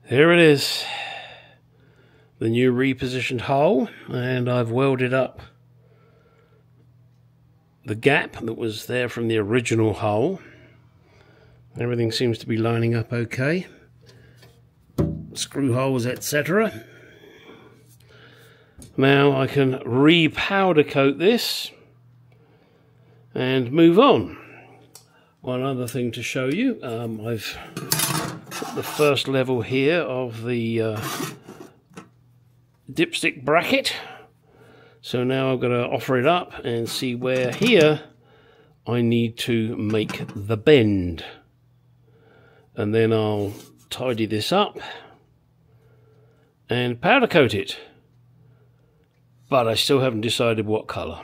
Here it is, the new repositioned hole, and I've welded up the gap that was there from the original hole. Everything seems to be lining up okay. Screw holes, etc. Now I can re-powder coat this and move on. One other thing to show you, I've put the first level here of the dipstick bracket. So now I'm going to offer it up and see where here I need to make the bend. And then I'll tidy this up and powder coat it. But I still haven't decided what colour.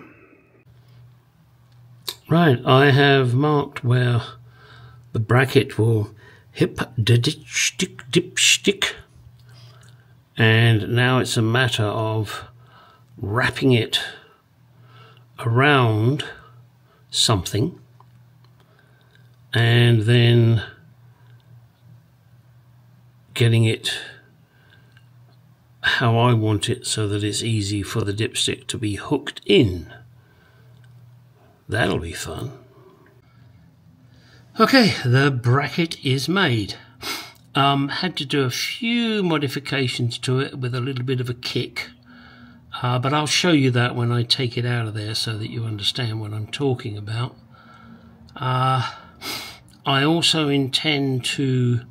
Right, I have marked where the bracket will hit the dipstick, and now it's a matter of wrapping it around something and then getting it how I want it so that it's easy for the dipstick to be hooked in. That'll be fun. Okay, the bracket is made. Had to do a few modifications to it with a little bit of a kick, but I'll show you that when I take it out of there so that you understand what I'm talking about. I also intend to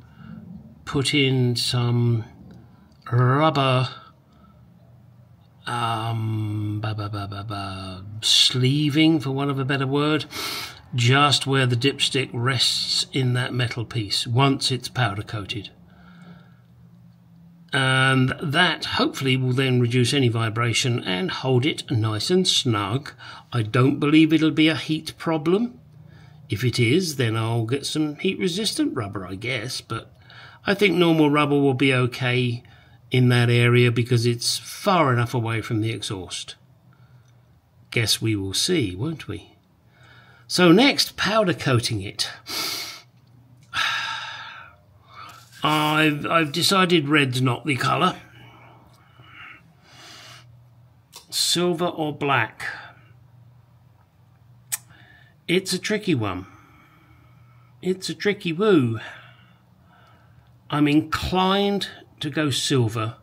put in some rubber sleeving, for want of a better word, just where the dipstick rests in that metal piece once it's powder coated, and that hopefully will then reduce any vibration and hold it nice and snug. I don't believe it'll be a heat problem. If it is, then I'll get some heat resistant rubber, I guess, but I think normal rubber will be okay in that area because it's far enough away from the exhaust. Guess we will see, won't we? So next, powder coating it. I've decided red's not the colour. Silver or black? It's a tricky one. It's a tricky woo. I'm inclined to go silver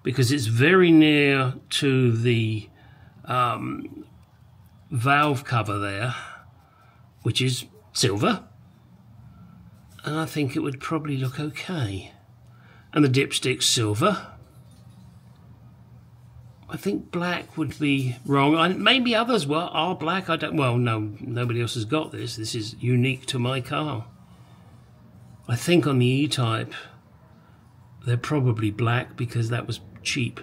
because it's very near to the valve cover there, which is silver, and I think it would probably look okay. And the dipstick's silver. I think black would be wrong. Maybe others are black. I don't. Well, no, nobody else has got this. This is unique to my car. I think on the E-Type they're probably black because that was cheap.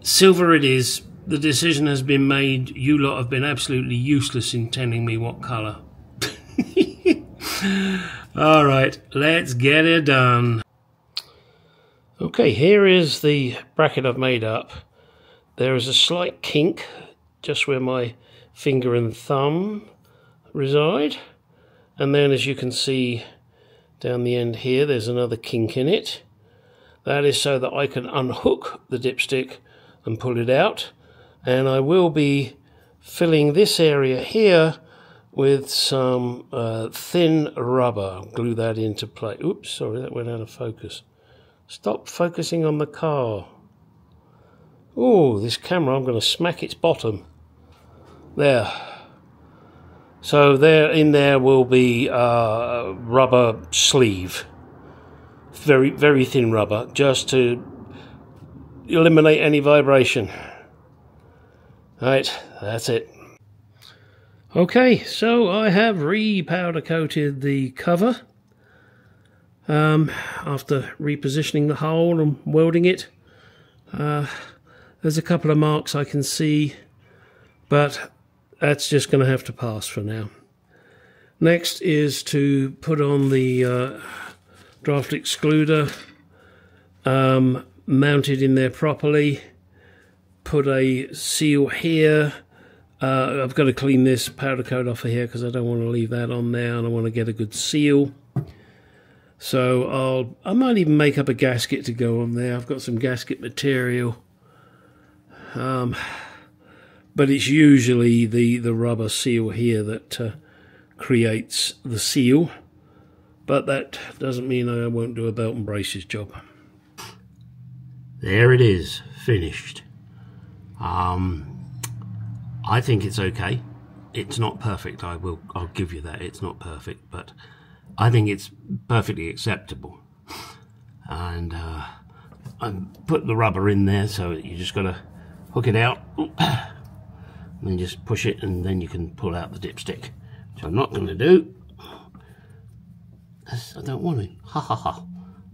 Silver it is. The decision has been made. You lot have been absolutely useless in telling me what colour. Alright, let's get it done. Okay, here is the bracket I've made up. There is a slight kink just where my finger and thumb reside. And then, as you can see down the end here, there's another kink in it. That is so that I can unhook the dipstick and pull it out. And I will be filling this area here with some thin rubber. I'll glue that into place. Oops, sorry, that went out of focus. Stop focusing on the car. Oh, this camera, I'm going to smack its bottom. There. So in there will be rubber sleeve. Very, very thin rubber, just to eliminate any vibration. Right, that's it. Okay, so I have re-powder coated the cover after repositioning the hole and welding it. There's a couple of marks I can see, but that's just going to have to pass for now. Next is to put on the draft excluder, mount it in there properly, put a seal here. I've got to clean this powder coat off of here because I don't want to leave that on there and I want to get a good seal. So I might even make up a gasket to go on there. I've got some gasket material. But it's usually the rubber seal here that creates the seal. But that doesn't mean I won't do a belt and braces job. There it is, finished. I think it's okay. It's not perfect, I'll give you that. It's not perfect, but I think it's perfectly acceptable. And I put the rubber in there, so you just got to hook it out and then just push it, and then you can pull out the dipstick, which I'm not going to do. I don't want to. Ha ha ha.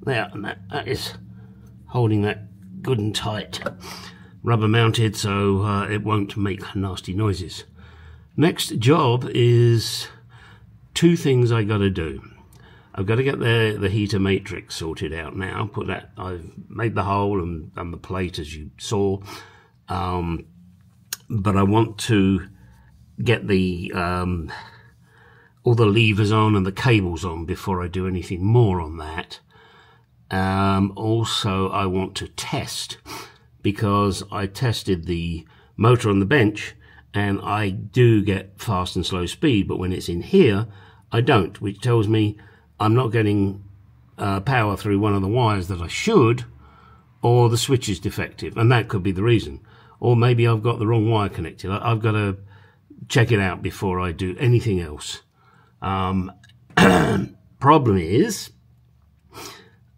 There, and that is holding that good and tight. Rubber mounted, so it won't make nasty noises. Next job is two things I got to do. I've got to get the heater matrix sorted out now. I've made the hole and the plate, as you saw. But I want to get the all the levers on and the cables on before I do anything more on that. Also, I want to test, because I tested the motor on the bench and I do get fast and slow speed, but when it's in here, I don't, which tells me I'm not getting power through one of the wires that I should, or the switch is defective, and that could be the reason. Or maybe I've got the wrong wire connected. I've got to check it out before I do anything else. Problem is,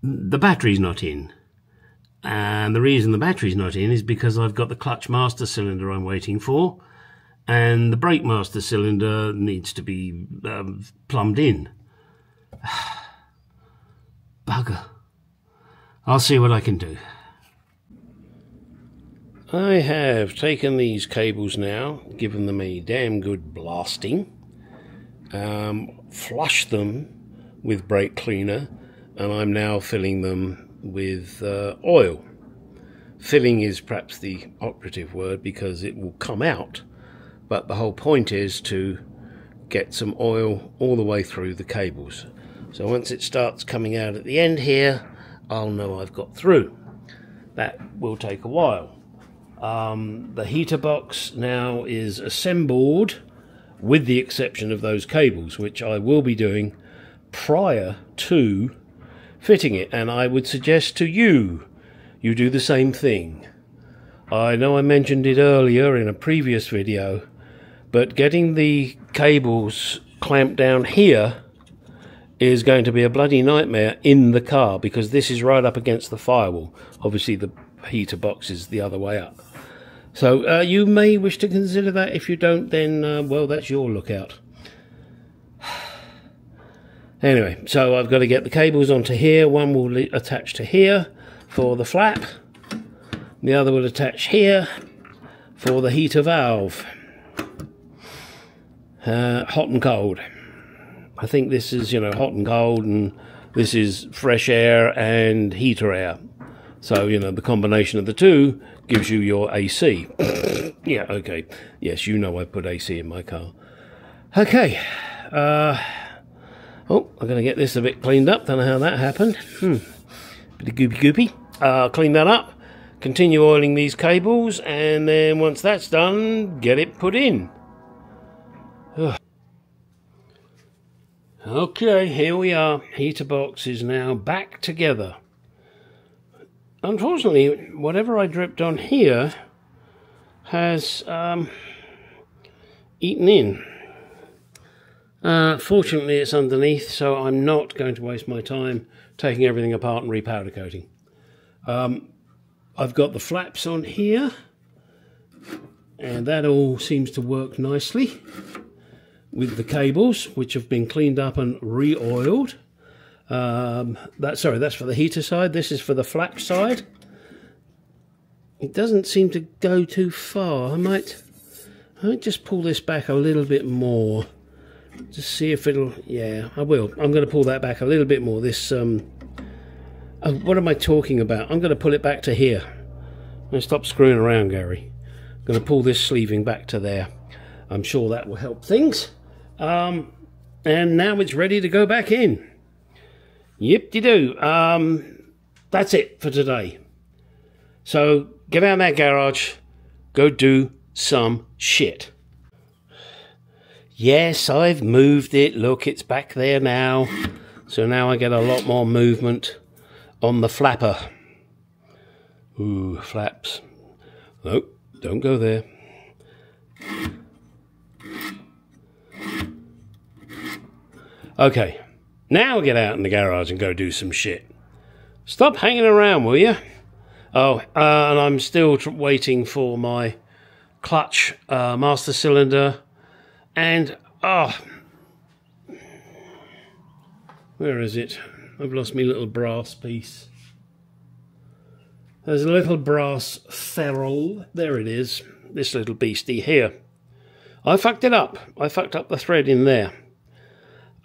the battery's not in. And the reason the battery's not in is because I've got the clutch master cylinder I'm waiting for, and the brake master cylinder needs to be plumbed in. Bugger. I'll see what I can do. I have taken these cables now, given them a damn good blasting, flushed them with brake cleaner, and I'm now filling them with oil. Filling is perhaps the operative word, because it will come out, but the whole point is to get some oil all the way through the cables. So once it starts coming out at the end here, I'll know I've got through. That will take a while. The heater box now is assembled, with the exception of those cables, which I will be doing prior to fitting it, and I would suggest to you do the same thing. I know I mentioned it earlier in a previous video, but getting the cables clamped down here is going to be a bloody nightmare in the car, because this is right up against the firewall. Obviously the heater box is the other way up. So you may wish to consider that. If you don't, then well, that's your lookout. Anyway, so I've got to get the cables onto here. One will attach to here for the flap. The other will attach here for the heater valve. Hot and cold. I think this is, hot and cold, and this is fresh air and heater air. So, the combination of the two gives you your AC. Yeah, okay. Yes, I put AC in my car. Okay. Oh, I'm going to get this a bit cleaned up. Don't know how that happened. Bit of goopy. Clean that up. Continue oiling these cables, and then once that's done, get it put in. Ugh. Okay, here we are. Heater box is now back together. Unfortunately, whatever I dripped on here has eaten in. Fortunately, it's underneath, so I'm not going to waste my time taking everything apart and repowder coating. I've got the flaps on here, and that all seems to work nicely with the cables, which have been cleaned up and re-oiled. That's for the heater side. This is for the flap side. It doesn't seem to go too far. I might just pull this back a little bit more. Just see if it'll... Yeah, I will. I'm going to pull that back a little bit more. This... what am I talking about? I'm going to pull it back to here. I'm going to stop screwing around, Gary. I'm going to pull this sleeving back to there. I'm sure that will help things. And now it's ready to go back in. Yip-de-doo. That's it for today. So get out of that garage, go do some shit. Yes, I've moved it. Look, it's back there now. So now I get a lot more movement on the flapper. Ooh, flaps. Nope, don't go there. Okay, now get out in the garage and go do some shit. Stop hanging around, will you? Oh, and I'm still waiting for my clutch master cylinder. And, where is it? I've lost my little brass piece. There's a little brass ferrule. There it is. This little beastie here. I fucked it up. I fucked up the thread in there.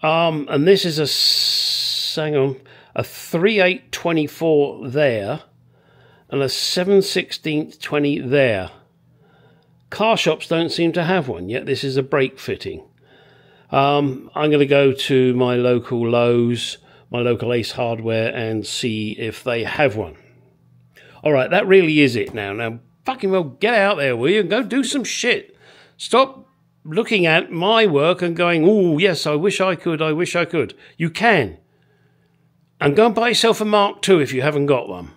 And this is a 3/8/24 there, and a 7/16 there. Car shops don't seem to have one, yet this is a brake fitting. I'm going to go to my local Lowe's, my local Ace Hardware, and see if they have one. All right, that really is it now. Now, fucking well, get out there, will you, and go do some shit. Stop looking at my work and going, oh, yes, I wish I could, I wish I could. You can. And go and buy yourself a Mark II if you haven't got one.